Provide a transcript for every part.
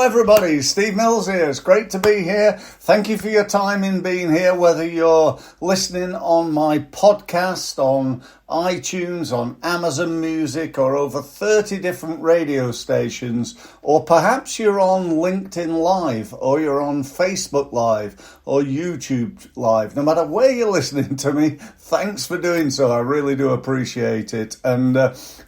everybody, Steve Mills here. It's great to be here. Thank you for your time in being here, whether you're listening on my podcast, on iTunes, on Amazon Music, or over 30 different radio stations, or perhaps you're on LinkedIn Live, or you're on Facebook Live, or YouTube Live. No matter where you're listening to me, thanks for doing so. I really do appreciate it. And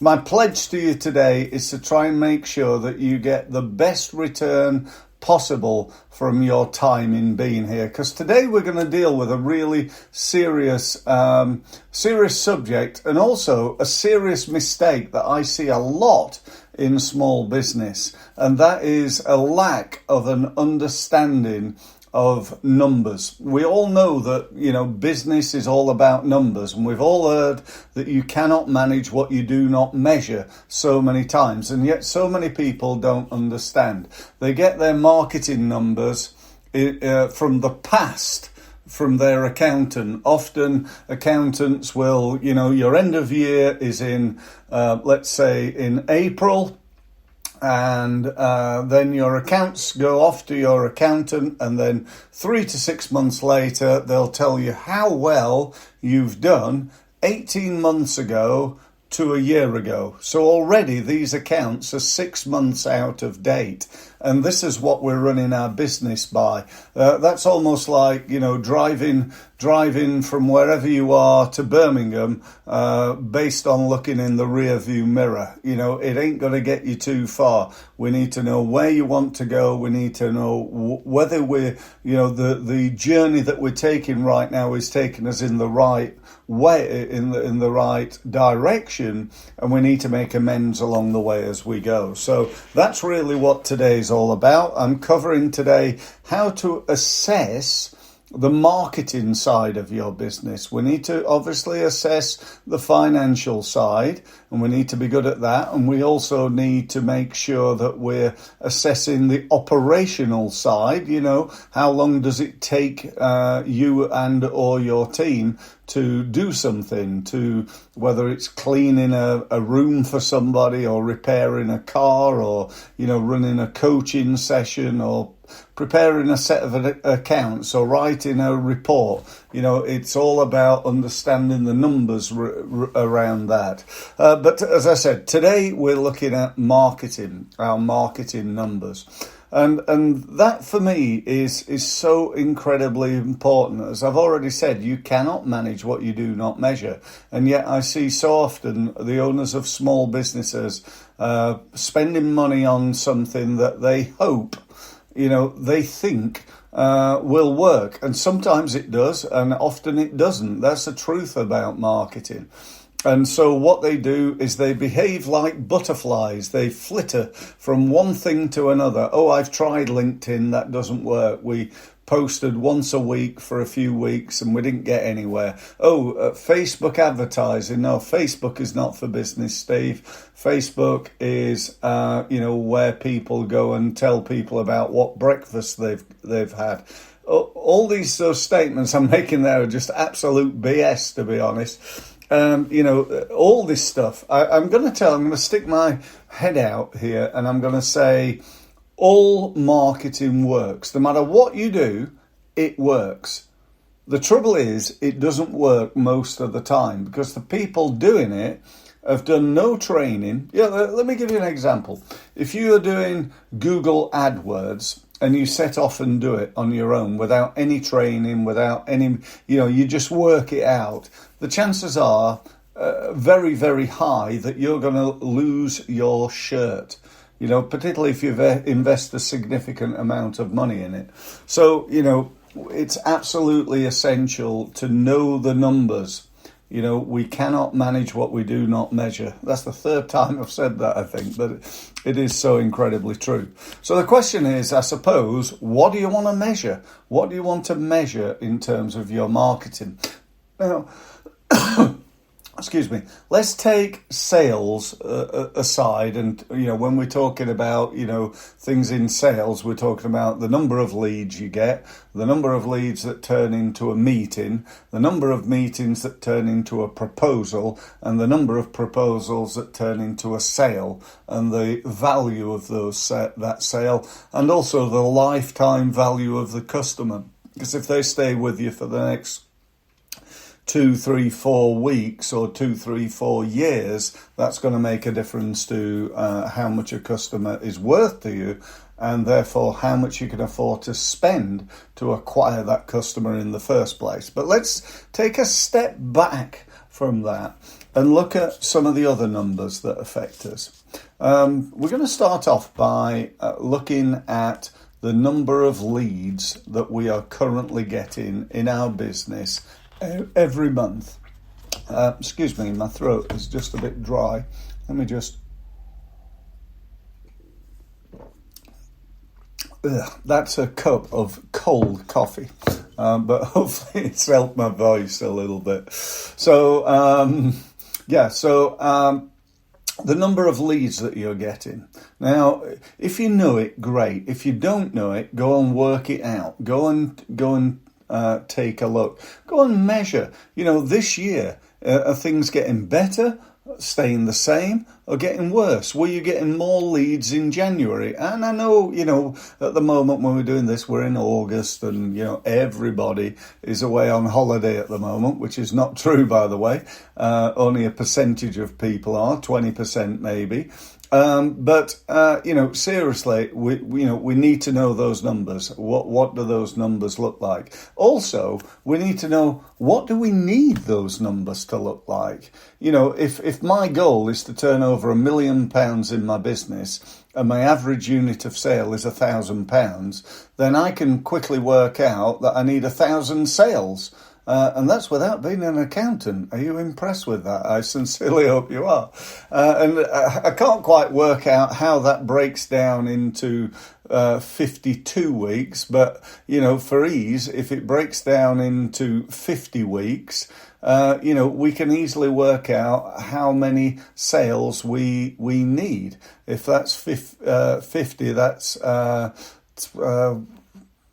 my pledge to you today is to try and make sure that you get the best return possible from your time in being here, because today we're going to deal with a really serious subject, and also a serious mistake that I see a lot in small business, and that is a lack of an understanding of numbers. We all know that, business is all about numbers, and we've all heard that you cannot manage what you do not measure so many times, and yet so many people don't understand. They get their marketing numbers from the past, from their accountant. Often accountants will, your end of year is in, let's say in April, and then your accounts go off to your accountant, and then 3 to 6 months later they'll tell you how well you've done 18 months ago to a year ago. So already these accounts are 6 months out of date, and this is what we're running our business by. That's almost like, driving from wherever you are to Birmingham based on looking in the rear view mirror. It ain't going to get you too far. We need to know where you want to go. We need to know whether we're, the journey that we're taking right now is taking us in the right way, in the right direction, and we need to make amends along the way as we go. So that's really what today's all about. I'm covering today how to assess the marketing side of your business. We need to obviously assess the financial side, and we need to be good at that. And we also need to make sure that we're assessing the operational side. How long does it take you and or your team to do something, to whether it's cleaning a room for somebody, or repairing a car, or running a coaching session, or preparing a set of accounts, or writing a report. It's all about understanding the numbers around that. But as I said, today we're looking at marketing, our marketing numbers. And that for me is so incredibly important. As I've already said, you cannot manage what you do not measure. And yet I see so often the owners of small businesses spending money on something that they hope, they think will work. And sometimes it does, and often it doesn't. That's the truth about marketing. And so what they do is they behave like butterflies. They flitter from one thing to another. Oh, I've tried LinkedIn. That doesn't work. We posted once a week for a few weeks and we didn't get anywhere. Facebook advertising. No, Facebook is not for business, Steve. Facebook is, where people go and tell people about what breakfast they've had. All these statements I'm making there are just absolute BS, to be honest. All this stuff. I'm going to stick my head out here, and I'm going to say all marketing works. No matter what you do, it works. The trouble is, it doesn't work most of the time, because the people doing it have done no training. Let me give you an example. If you are doing Google AdWords, and you set off and do it on your own without any training, without any, you just work it out, the chances are very, very high that you're going to lose your shirt, particularly if you've invested a significant amount of money in it. So, it's absolutely essential to know the numbers. We cannot manage what we do not measure. That's the third time I've said that, I think, but it is so incredibly true. So the question is, I suppose, what do you want to measure? What do you want to measure in terms of your marketing? Now, excuse me, let's take sales aside. And, when we're talking about, things in sales, we're talking about the number of leads you get, the number of leads that turn into a meeting, the number of meetings that turn into a proposal, and the number of proposals that turn into a sale, and the value of that sale, and also the lifetime value of the customer. Because if they stay with you for the next 2, 3, 4 weeks or 2, 3, 4 years, that's going to make a difference to how much a customer is worth to you, and therefore how much you can afford to spend to acquire that customer in the first place. But let's take a step back from that and look at some of the other numbers that affect us. We're going to start off by looking at the number of leads that we are currently getting in our business every month. Excuse me, my throat is just a bit dry. Let me just... that's a cup of cold coffee, but hopefully it's helped my voice a little bit. So, the number of leads that you're getting. Now, if you know it, great. If you don't know it, go and work it out. Go and take a look. Go and measure. This year, are things getting better, staying the same, or getting worse? Were you getting more leads in January? And I know, at the moment when we're doing this, we're in August, and, everybody is away on holiday at the moment, which is not true, by the way. Only a percentage of people are, 20% maybe. But seriously, we need to know those numbers. What do those numbers look like? Also, we need to know, what do we need those numbers to look like? If my goal is to turn over £1 million in my business, and my average unit of sale is £1,000, then I can quickly work out that I need 1,000 sales. And that's without being an accountant. Are you impressed with that? I sincerely hope you are. And I can't quite work out how that breaks down into 52 weeks, but, for ease, if it breaks down into 50 weeks, we can easily work out how many sales we need. If that's 50, that's...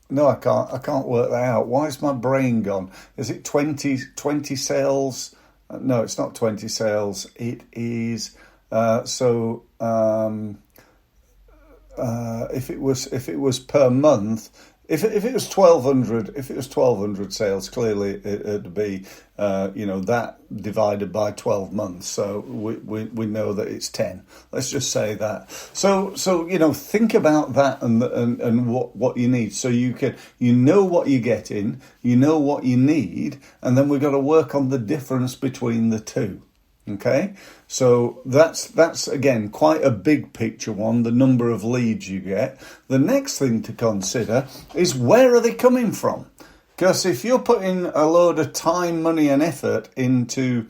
No, I can't work that out. Why is my brain gone? Is it 20 sales? No, it's not 20 sales. It is if it was per month, if it was 1,200 sales, clearly it'd be that divided by 12 months. So we know that it's 10. Let's just say that. So think about that and what you need. So you know what you're getting, you know what you need, and then we've got to work on the difference between the two. Okay, so that's again quite a big picture one, the number of leads you get. The next thing to consider is, where are they coming from? Because if you're putting a load of time, money and effort into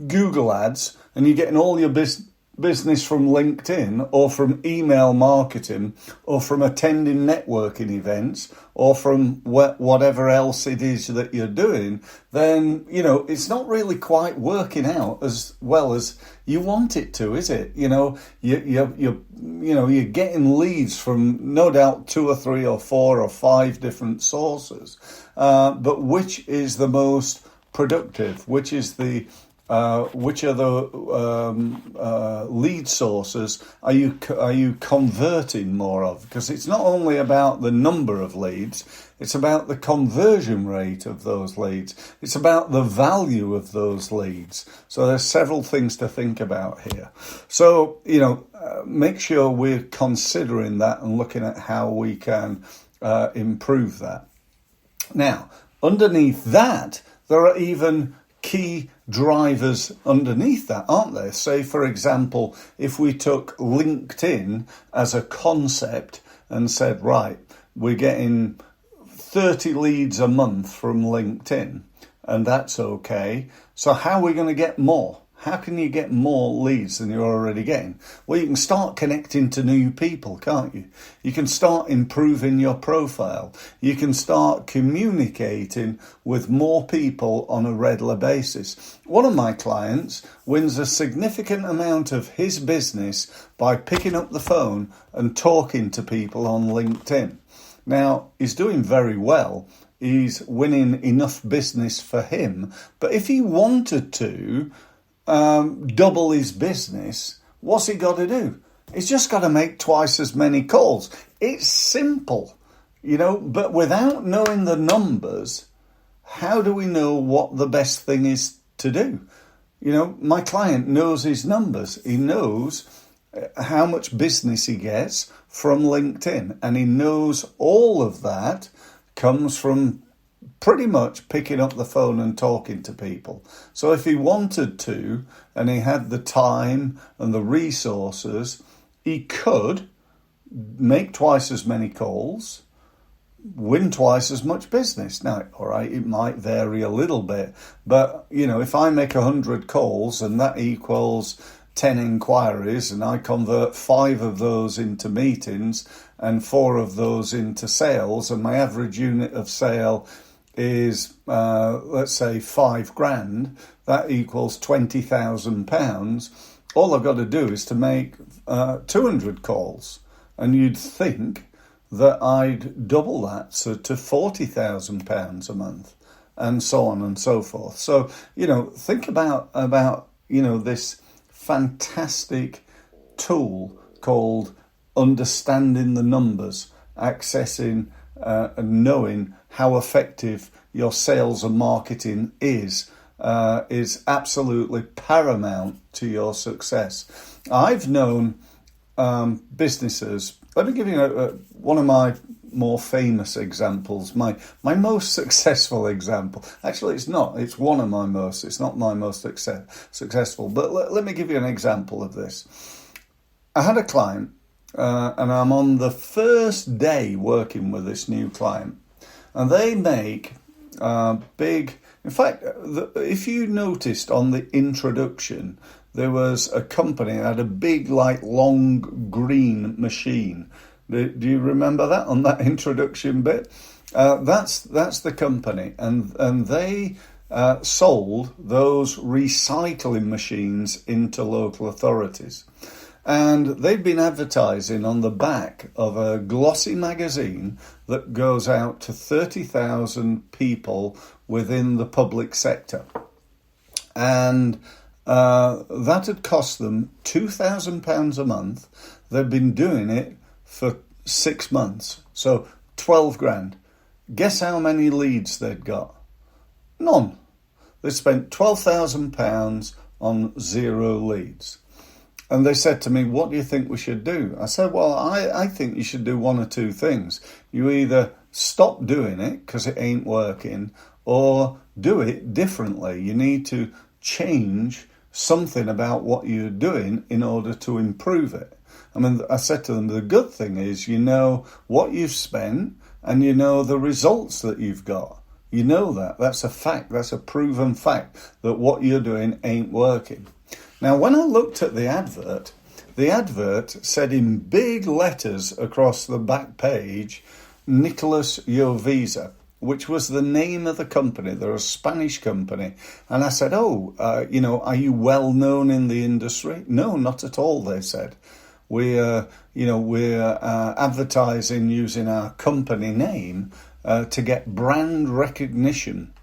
Google ads and you're getting all your business from LinkedIn or from email marketing or from attending networking events or from whatever else it is that you're doing, then, it's not really quite working out as well as you want it to, is it? You're getting leads from no doubt 2 or 3 or 4 or 5 different sources. But which is the most productive? Which are the lead sources are you converting more of? Because it's not only about the number of leads, it's about the conversion rate of those leads. It's about the value of those leads. So there's several things to think about here. So, make sure we're considering that and looking at how we can improve that. Now, underneath that, there are even key drivers underneath that, aren't there? Say, for example, if we took LinkedIn as a concept and said, right, we're getting 30 leads a month from LinkedIn, and that's okay. So how are we going to get more? How can you get more leads than you're already getting? Well, you can start connecting to new people, can't you? You can start improving your profile. You can start communicating with more people on a regular basis. One of my clients wins a significant amount of his business by picking up the phone and talking to people on LinkedIn. Now, he's doing very well. He's winning enough business for him. But if he wanted to double his business, what's he got to do? He's just got to make twice as many calls. It's simple, but without knowing the numbers, how do we know what the best thing is to do? My client knows his numbers. He knows how much business he gets from LinkedIn, and he knows all of that comes from pretty much picking up the phone and talking to people. So if he wanted to, and he had the time and the resources, he could make twice as many calls, win twice as much business. Now, all right, it might vary a little bit, but, if I make 100 calls and that equals 10 inquiries, and I convert 5 of those into meetings and 4 of those into sales, and my average unit of sale is, let's say, $5,000, that equals £20,000. All I've got to do is to make 200 calls, and you'd think that I'd double that to £40,000 a month, and so on and so forth. So, think about this fantastic tool called understanding the numbers, accessing and knowing how effective your sales and marketing is absolutely paramount to your success. I've known businesses. Let me give you one of my more famous examples. My most successful example. Actually, it's not. It's one of my most. It's not my most successful. But let me give you an example of this. I had a client, and I'm on the first day working with this new client. And they make big... In fact, if you noticed on the introduction, there was a company that had a big, long green machine. Do you remember that on that introduction bit? That's the company. And they sold those recycling machines into local authorities. And they've been advertising on the back of a glossy magazine that goes out to 30,000 people within the public sector. And that had cost them £2,000 a month. They've been doing it for 6 months. So 12 grand. Guess how many leads they'd got? None. They spent £12,000 on 0 leads. And they said to me, what do you think we should do? I said, well, I think you should do one or two things. You either stop doing it because it ain't working, or do it differently. You need to change something about what you're doing in order to improve it. I mean, I said to them, the good thing is you know what you've spent and you know the results that you've got. You know that. That's a fact. That's a proven fact that what you're doing ain't working. Now, when I looked at the advert said in big letters across the back page, Nicolas Jovisa, which was the name of the company. They're a Spanish company. And I said, are you well known in the industry? No, not at all, they said. We're advertising using our company name to get brand recognition.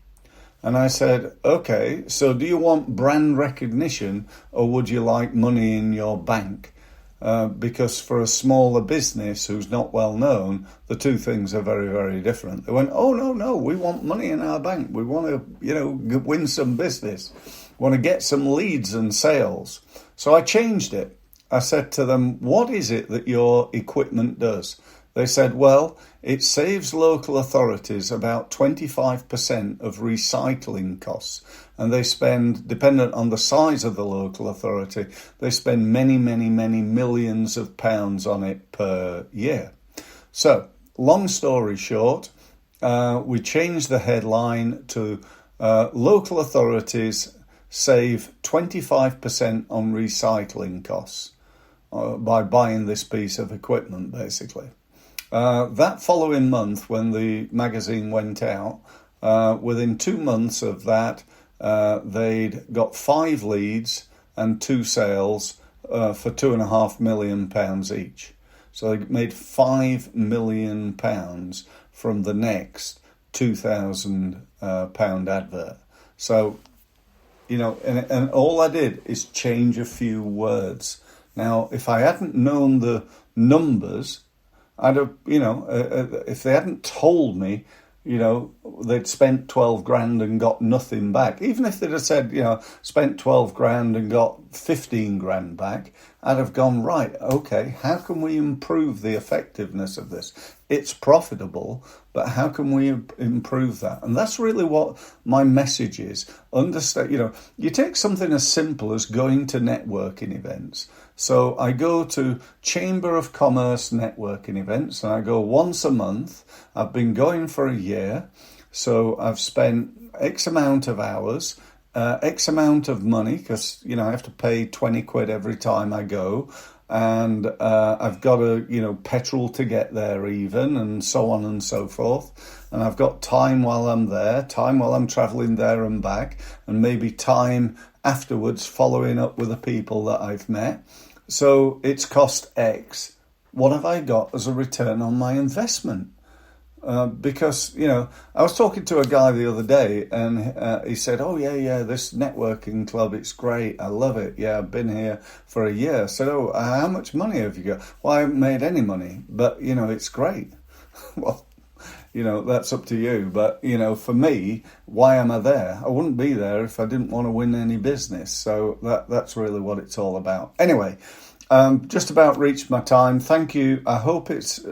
And I said, okay, so do you want brand recognition or would you like money in your bank? Because for a smaller business who's not well known, the two things are very, very different. They went, oh, no, we want money in our bank. We want to, win some business. We want to get some leads and sales. So I changed it. I said to them, what is it that your equipment does? They said, well, it saves local authorities about 25% of recycling costs. And they spend, dependent on the size of the local authority, they spend many, many, many millions of pounds on it per year. So, long story short, we changed the headline to local authorities save 25% on recycling costs by buying this piece of equipment, basically. That following month, when the magazine went out, within 2 months of that, they'd got 5 leads and 2 sales for £2.5 million each. So they made £5 million from the next £2,000 advert. So, and all I did is change a few words. Now, if I hadn't known the numbers, I'd have, if they hadn't told me, they'd spent 12 grand and got nothing back. Even if they'd have said, spent 12 grand and got 15 grand back, I'd have gone, right, okay, how can we improve the effectiveness of this? It's profitable, but how can we improve that? And that's really what my message is. Understand, you take something as simple as going to networking events. So I go to Chamber of Commerce networking events, and I go once a month. I've been going for a year, so I've spent X amount of hours, X amount of money, because, I have to pay 20 quid every time I go, and I've got petrol to get there even, and so on and so forth. And I've got time while I'm there, time while I'm travelling there and back, and maybe time afterwards following up with the people that I've met. So it's cost X. What have I got as a return on my investment? Because, I was talking to a guy the other day, and he said, oh, yeah, this networking club, it's great. I love it. Yeah, I've been here for a year. I said, oh, how much money have you got? Well, I haven't made any money, but, it's great. Well, that's up to you. But, for me, why am I there? I wouldn't be there if I didn't want to win any business. So that's really what it's all about. Anyway, just about reached my time. Thank you. I hope it's,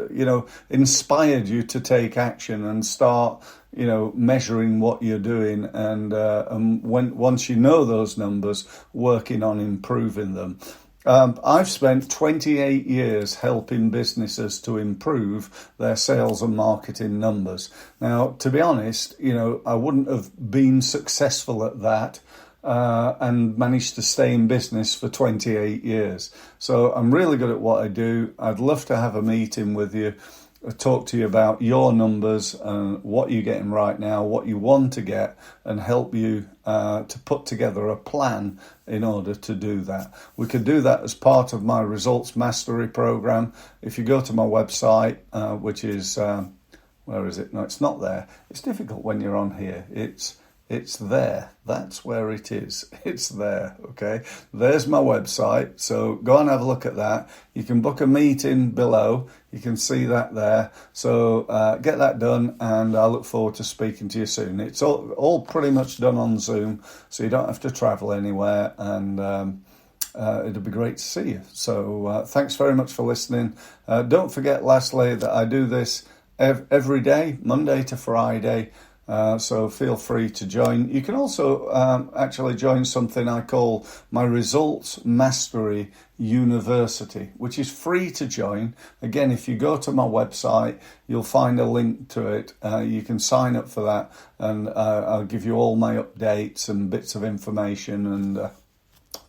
inspired you to take action and start, measuring what you're doing. And once you know those numbers, working on improving them. I've spent 28 years helping businesses to improve their sales and marketing numbers. Now, to be honest, I wouldn't have been successful at that and managed to stay in business for 28 years. So I'm really good at what I do. I'd love to have a meeting with you, talk to you about your numbers and what you're getting right now, what you want to get, and help you to put together a plan in order to do that. We could do that as part of my Results Mastery program. If you go to my website, which is, where is it? No, it's not there. It's difficult when you're on here. It's there. That's where it is. It's there, okay? There's my website, so go and have a look at that. You can book a meeting below. You can see that there. So get that done, and I look forward to speaking to you soon. It's all pretty much done on Zoom, so you don't have to travel anywhere, and it'll be great to see you. So thanks very much for listening. Don't forget, lastly, that I do this every day, Monday to Friday. So feel free to join. You can also actually join something I call my Results Mastery University, which is free to join. Again, if you go to my website, you'll find a link to it. You can sign up for that, and I'll give you all my updates and bits of information, and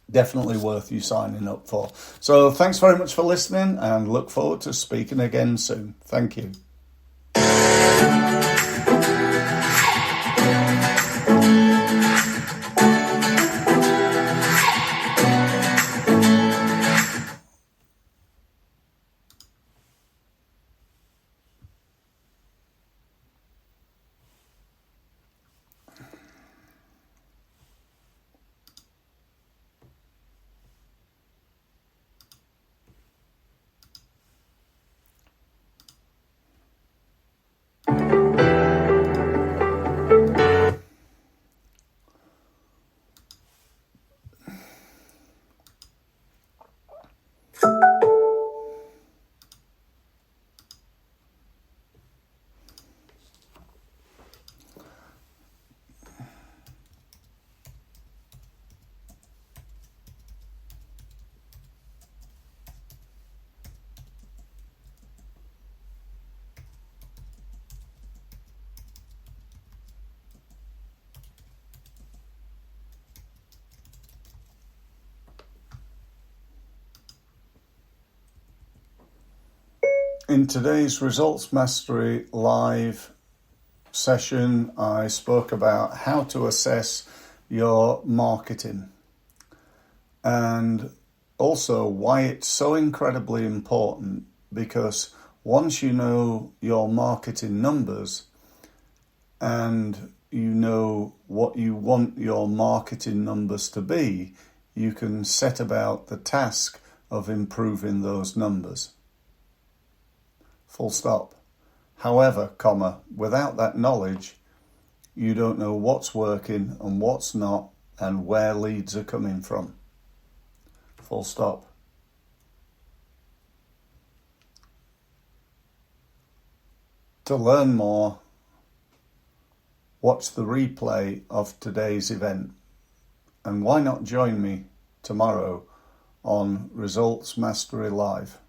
definitely worth you signing up for. So thanks very much for listening, and look forward to speaking again soon. Thank you. In today's Results Mastery live session, I spoke about how to assess your marketing and also why it's so incredibly important, because once you know your marketing numbers and you know what you want your marketing numbers to be, you can set about the task of improving those numbers. Full stop. However, without that knowledge, you don't know what's working and what's not and where leads are coming from. Full stop. To learn more, watch the replay of today's event. And why not join me tomorrow on Results Mastery Live?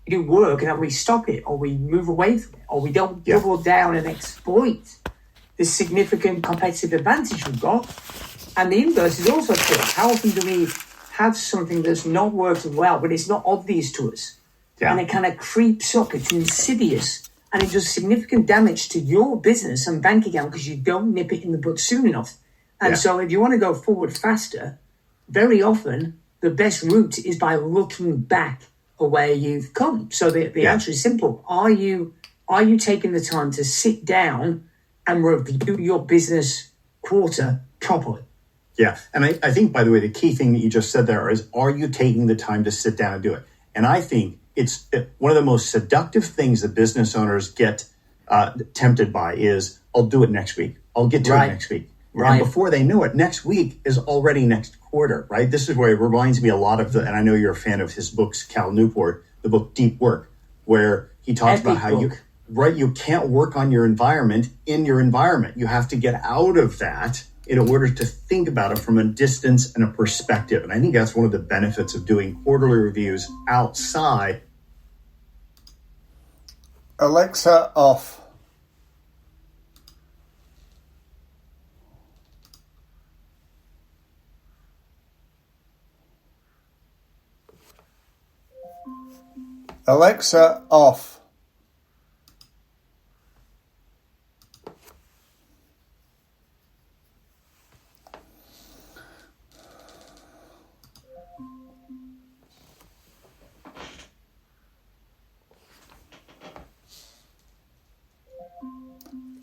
Do work and then we stop it or we move away from it or we don't double down and exploit the significant competitive advantage we've got. And the inverse is also true. How often do we have something that's not working well, but it's not obvious to us? And it kind of creeps up. It's insidious and it does significant damage to your business and bank account because you don't nip it in the bud soon enough. And so if you want to go forward faster, very often the best route is by looking back where you've come. So the answer is simple. Are you taking the time to sit down and review your business quarter properly? Yeah. And I think, by the way, the key thing that you just said there is, are you taking the time to sit down and do it? And I think it's one of the most seductive things that business owners get tempted by is, I'll do it next week. I'll get to it next week. Right. And before they know it, next week is already next quarter, right? This is where it reminds me a lot of and I know you're a fan of his books, Cal Newport, the book Deep Work, where he talks about how you can't work on your environment in your environment. You have to get out of that in order to think about it from a distance and a perspective. And I think that's one of the benefits of doing quarterly reviews outside. Alexa, off. Alexa, off.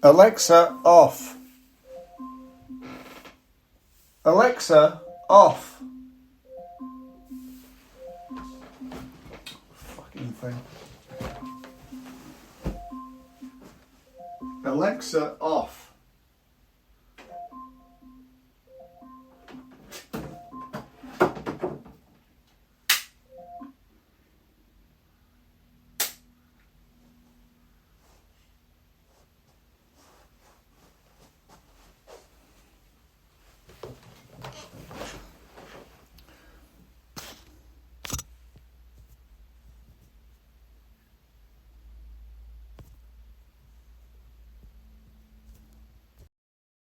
Alexa, off. Alexa, off. Fucking thing. Alexa, off.